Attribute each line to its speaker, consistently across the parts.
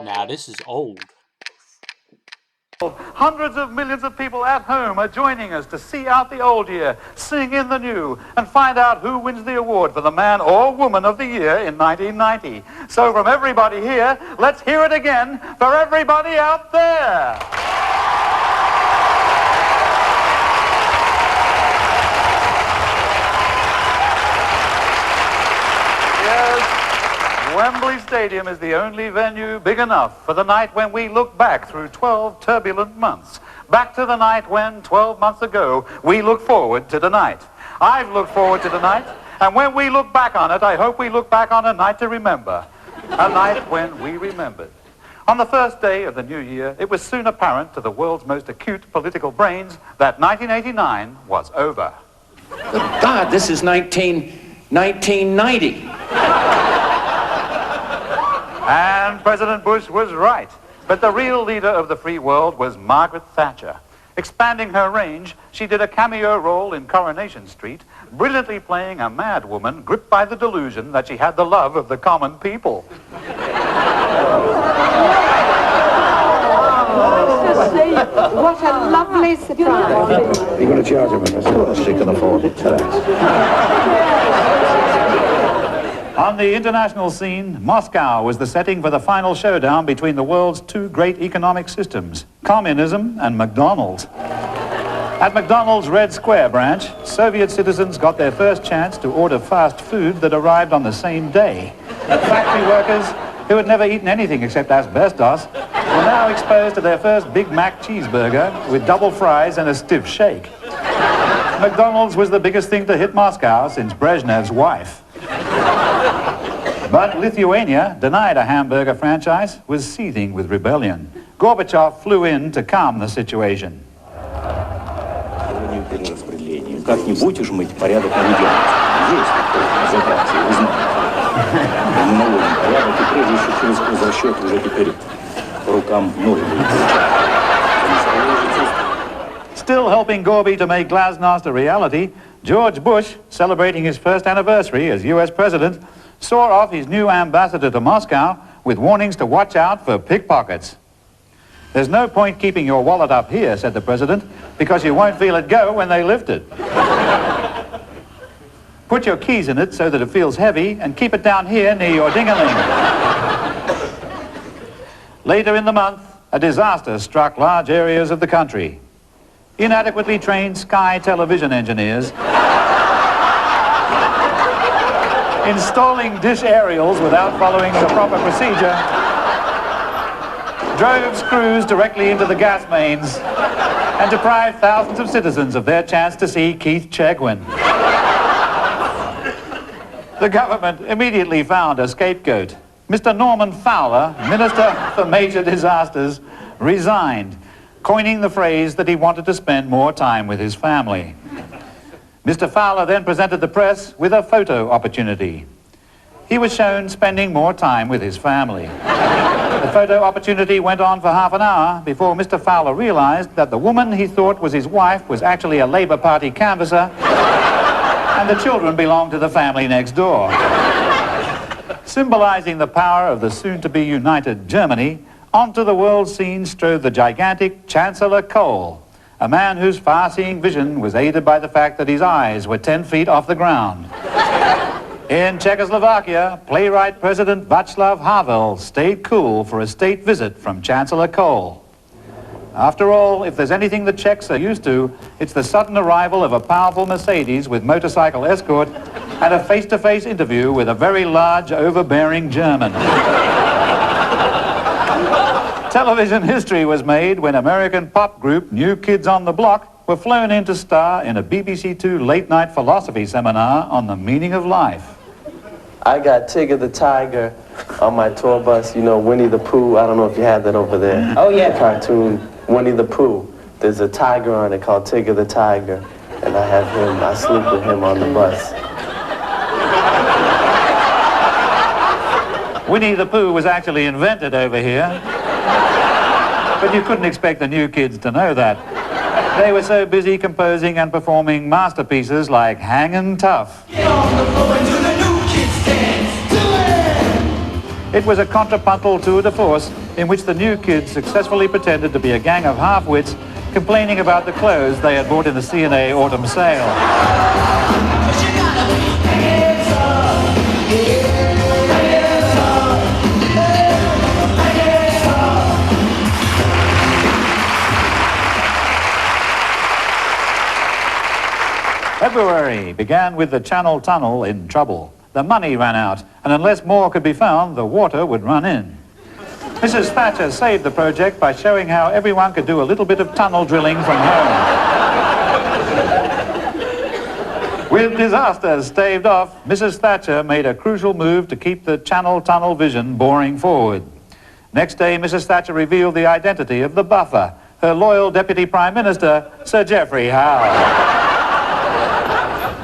Speaker 1: Now this is old.
Speaker 2: Hundreds of millions of people at home are joining us to see out the old year, sing in the new, and find out who wins the award for the man or woman of the year in 1990. So from everybody here, let's hear it again for everybody out there. Wembley Stadium is the only venue big enough for the night when we look back through 12 turbulent months. Back to the night when, 12 months ago, we look forward to tonight. I've looked forward to tonight, and when we look back on it, I hope we look back on a night to remember. A night when we remembered. On the first day of the new year, it was soon apparent to the world's most acute political brains that 1989 was over.
Speaker 3: Good God, this is 1990.
Speaker 2: And President Bush was right. But the real leader of the free world was Margaret Thatcher. Expanding her range, she did a cameo role in Coronation Street, brilliantly playing a mad woman gripped by the delusion that she had the love of the common people.
Speaker 4: What a lovely surprise.
Speaker 5: You're going to charge him, of course she can afford it.
Speaker 2: On the international scene, Moscow was the setting for the final showdown between the world's two great economic systems, communism and McDonald's. At McDonald's Red Square branch, Soviet citizens got their first chance to order fast food that arrived on the same day. Factory workers, who had never eaten anything except asbestos, were now exposed to their first Big Mac cheeseburger with double fries and a stiff shake. McDonald's was the biggest thing to hit Moscow since Brezhnev's wife. But Lithuania, denied a hamburger franchise, was seething with rebellion. Gorbachev flew in to calm the situation.
Speaker 5: Как-нибудь уж мы порядок наведем. Есть разобраться, вы знаете. Мы наводим порядок, и прежде еще через хозрасчет уже теперь по рукам ноги будут получать.
Speaker 2: Still helping Gorby to make glasnost a reality, George Bush, celebrating his first anniversary as U.S. president, saw off his new ambassador to Moscow with warnings to watch out for pickpockets. There's no point keeping your wallet up here, said the president, because you won't feel it go when they lift it. Put your keys in it so that it feels heavy and keep it down here near your ding-a-ling. Later in the month, a disaster struck large areas of the country. Inadequately trained Sky television engineers installing dish aerials without following the proper procedure drove screws directly into the gas mains and deprived thousands of citizens of their chance to see Keith Chegwin. The government immediately found a scapegoat. Mr. Norman Fowler, Minister for Major Disasters, resigned, coining the phrase that he wanted to spend more time with his family. Mr. Fowler then presented the press with a photo opportunity. He was shown spending more time with his family. The photo opportunity went on for half an hour before Mr. Fowler realized that the woman he thought was his wife was actually a Labour Party canvasser and the children belonged to the family next door. Symbolizing the power of the soon-to-be united Germany, onto the world scene strode the gigantic Chancellor Kohl, a man whose far-seeing vision was aided by the fact that his eyes were 10 feet off the ground. In Czechoslovakia, playwright President Václav Havel stayed cool for a state visit from Chancellor Kohl. After all, if there's anything the Czechs are used to, it's the sudden arrival of a powerful Mercedes with motorcycle escort and a face-to-face interview with a very large, overbearing German. Television history was made when American pop group New Kids on the Block were flown in to star in a BBC Two late-night philosophy seminar on the meaning of life.
Speaker 6: I got Tigger the Tiger on my tour bus, you know, Winnie the Pooh. I don't know if you have that over there.
Speaker 3: Oh, yeah.
Speaker 6: The cartoon, Winnie the Pooh. There's a tiger on it called Tigger the Tiger, and I sleep with him on the bus.
Speaker 2: Winnie the Pooh was actually invented over here. But you couldn't expect the New Kids to know that. They were so busy composing and performing masterpieces like Hangin' Tough.
Speaker 7: Get on the floor and do the New Kids dance. Do it!
Speaker 2: It was a contrapuntal tour de force in which the new kids successfully pretended to be a gang of half-wits complaining about the clothes they had bought in the C&A autumn sale. February began with the Channel Tunnel in trouble. The money ran out, and unless more could be found, the water would run in. Mrs. Thatcher saved the project by showing how everyone could do a little bit of tunnel drilling from home. With disasters staved off, Mrs. Thatcher made a crucial move to keep the Channel Tunnel vision boring forward. Next day, Mrs. Thatcher revealed the identity of the buffer, her loyal Deputy Prime Minister, Sir Geoffrey Howe.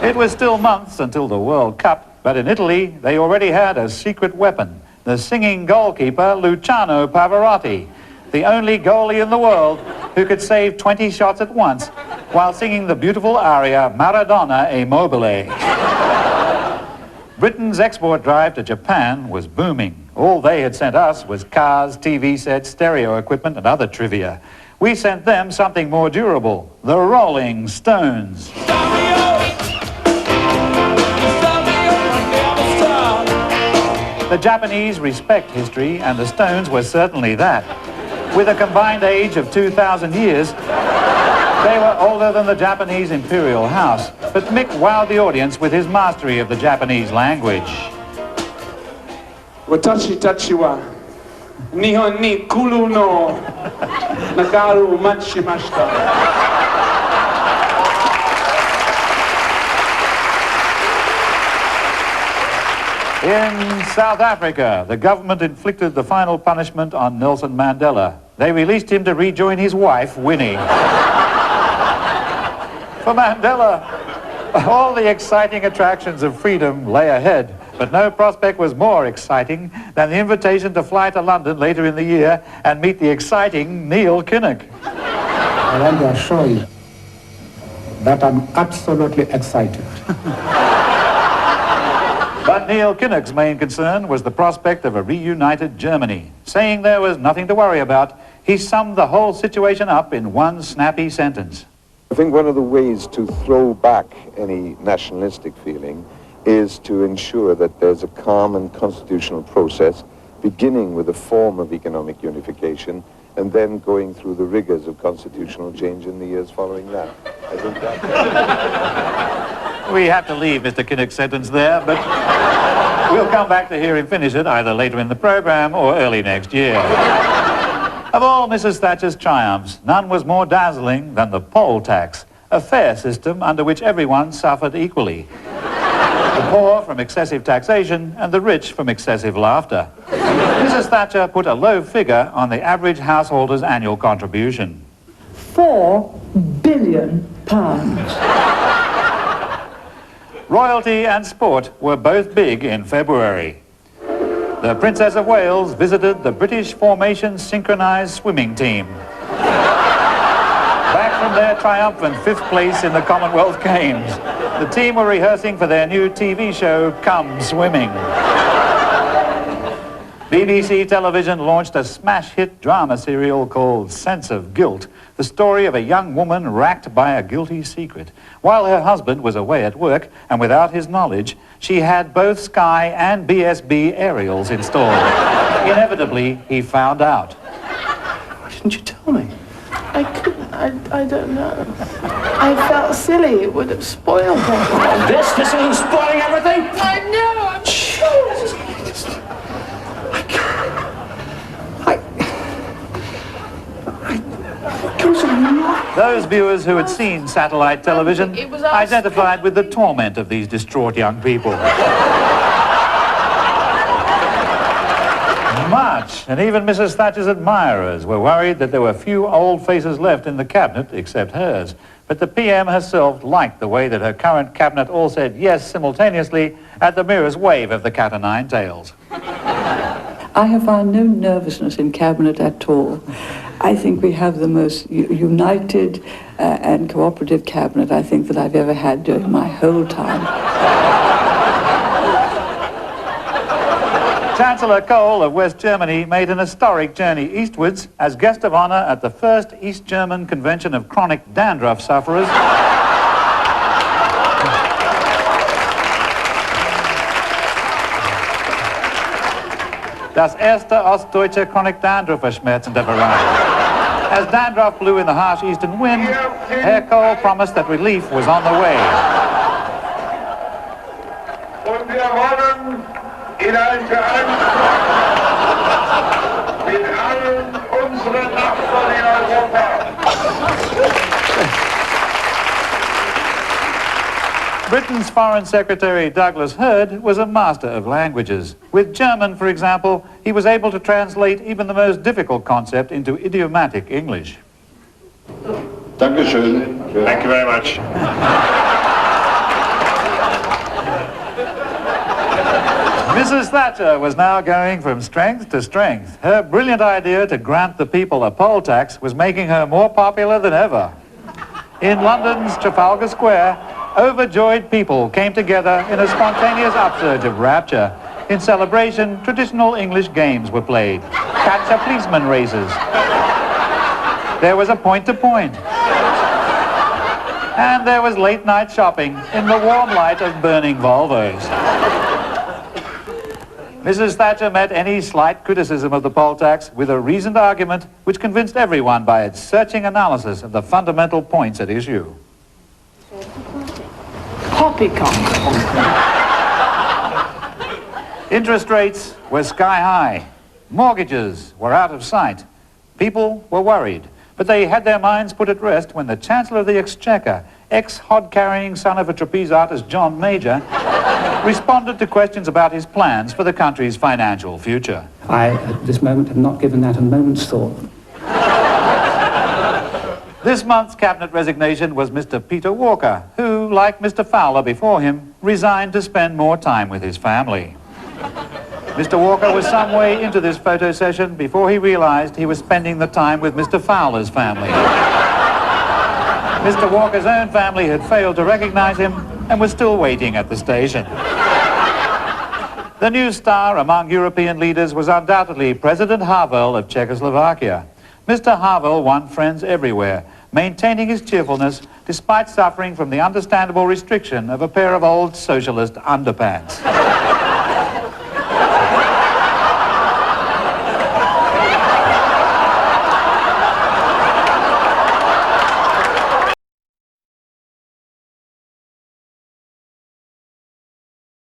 Speaker 2: It was still months until the World Cup, but in Italy, they already had a secret weapon, the singing goalkeeper Luciano Pavarotti, the only goalie in the world who could save 20 shots at once while singing the beautiful aria Maradona e Mobile. Britain's export drive to Japan was booming. All they had sent us was cars, TV sets, stereo equipment, and other trivia. We sent them something more durable, the Rolling Stones. The Japanese respect history, and the Stones were certainly that. With a combined age of 2,000 years, they were older than the Japanese imperial house, but Mick wowed the audience with his mastery of the Japanese language.
Speaker 1: Watashi tachi wa Nihon ni kuru no nagaru machimashita.
Speaker 2: In South Africa, the government inflicted the final punishment on Nelson Mandela. They released him to rejoin his wife, Winnie. For Mandela, all the exciting attractions of freedom lay ahead, but no prospect was more exciting than the invitation to fly to London later in the year and meet the exciting Neil Kinnock.
Speaker 7: I want to assure you that I'm absolutely excited.
Speaker 2: But Neil Kinnock's main concern was the prospect of a reunited Germany. Saying there was nothing to worry about, he summed the whole situation up in one snappy sentence.
Speaker 8: I think one of the ways to throw back any nationalistic feeling is to ensure that there's a calm and constitutional process, beginning with a form of economic unification, and then going through the rigors of constitutional change in the years following that. I think that...
Speaker 2: We have to leave Mr. Kinnock's sentence there, but we'll come back to hear him finish it either later in the program or early next year. Of all Mrs. Thatcher's triumphs, none was more dazzling than the poll tax, a fair system under which everyone suffered equally. The poor from excessive taxation and the rich from excessive laughter. Mrs. Thatcher put a low figure on the average householder's annual contribution.
Speaker 9: £4 billion.
Speaker 2: Royalty and sport were both big in February. The Princess of Wales visited the British formation synchronized swimming team. Back from their triumphant 5th place in the Commonwealth Games, the team were rehearsing for their new TV show, Come Swimming. BBC Television launched a smash hit drama serial called Sense of Guilt, the story of a young woman racked by a guilty secret. While her husband was away at work, and without his knowledge, she had both Sky and BSB aerials installed. Inevitably, he found out.
Speaker 1: Why didn't you tell me?
Speaker 9: I couldn't, I don't know. I felt silly, it would have spoiled everything.
Speaker 3: This isn't spoiling everything?
Speaker 9: I know, I'm sure.
Speaker 2: Those viewers who had seen satellite television identified with the torment of these distraught young people. Much, and even Mrs. Thatcher's admirers were worried that there were few old faces left in the cabinet except hers. But the PM herself liked the way that her current cabinet all said yes simultaneously at the merest wave of the cat o' nine tails.
Speaker 10: I have found no nervousness in cabinet at all. I think we have the most united and cooperative cabinet I think that I've ever had during my whole time.
Speaker 2: Chancellor Kohl of West Germany made an historic journey eastwards as guest of honor at the first East German Convention of Chronic Dandruff Sufferers. Das erste Ostdeutsche Chronic Dandruffer schmerzende Verein. As dandruff blew in the harsh eastern wind, Herr Kohl promised that relief was on the way.
Speaker 1: Und wir wollen in ein mit allen unseren Nachbarn in Europa.
Speaker 2: Britain's Foreign Secretary Douglas Hurd was a master of languages. With German, for example, he was able to translate even the most difficult concept into idiomatic English.
Speaker 1: Dankeschön. Thank you very much.
Speaker 2: Mrs. Thatcher was now going from strength to strength. Her brilliant idea to grant the people a poll tax was making her more popular than ever. In London's Trafalgar Square, overjoyed people came together in a spontaneous upsurge of rapture. In celebration, traditional English games were played. Catch-a-policeman races. There was a point-to-point. And there was late-night shopping in the warm light of burning Volvos. Mrs. Thatcher met any slight criticism of the poll tax with a reasoned argument which convinced everyone by its searching analysis of the fundamental points at issue.
Speaker 9: Poppycock.
Speaker 2: Interest rates were sky high. Mortgages were out of sight. People were worried, but they had their minds put at rest when the Chancellor of the Exchequer, ex-hod-carrying son of a trapeze artist John Major, responded to questions about his plans for the country's financial future.
Speaker 3: I, at this moment, have not given that a moment's thought.
Speaker 2: This month's cabinet resignation was Mr. Peter Walker, who, like Mr. Fowler before him, resigned to spend more time with his family. Mr. Walker was some way into this photo session before he realized he was spending the time with Mr. Fowler's family. Mr. Walker's own family had failed to recognize him and was still waiting at the station. The new star among European leaders was undoubtedly President Havel of Czechoslovakia. Mr. Havel won friends everywhere, maintaining his cheerfulness despite suffering from the understandable restriction of a pair of old socialist underpants.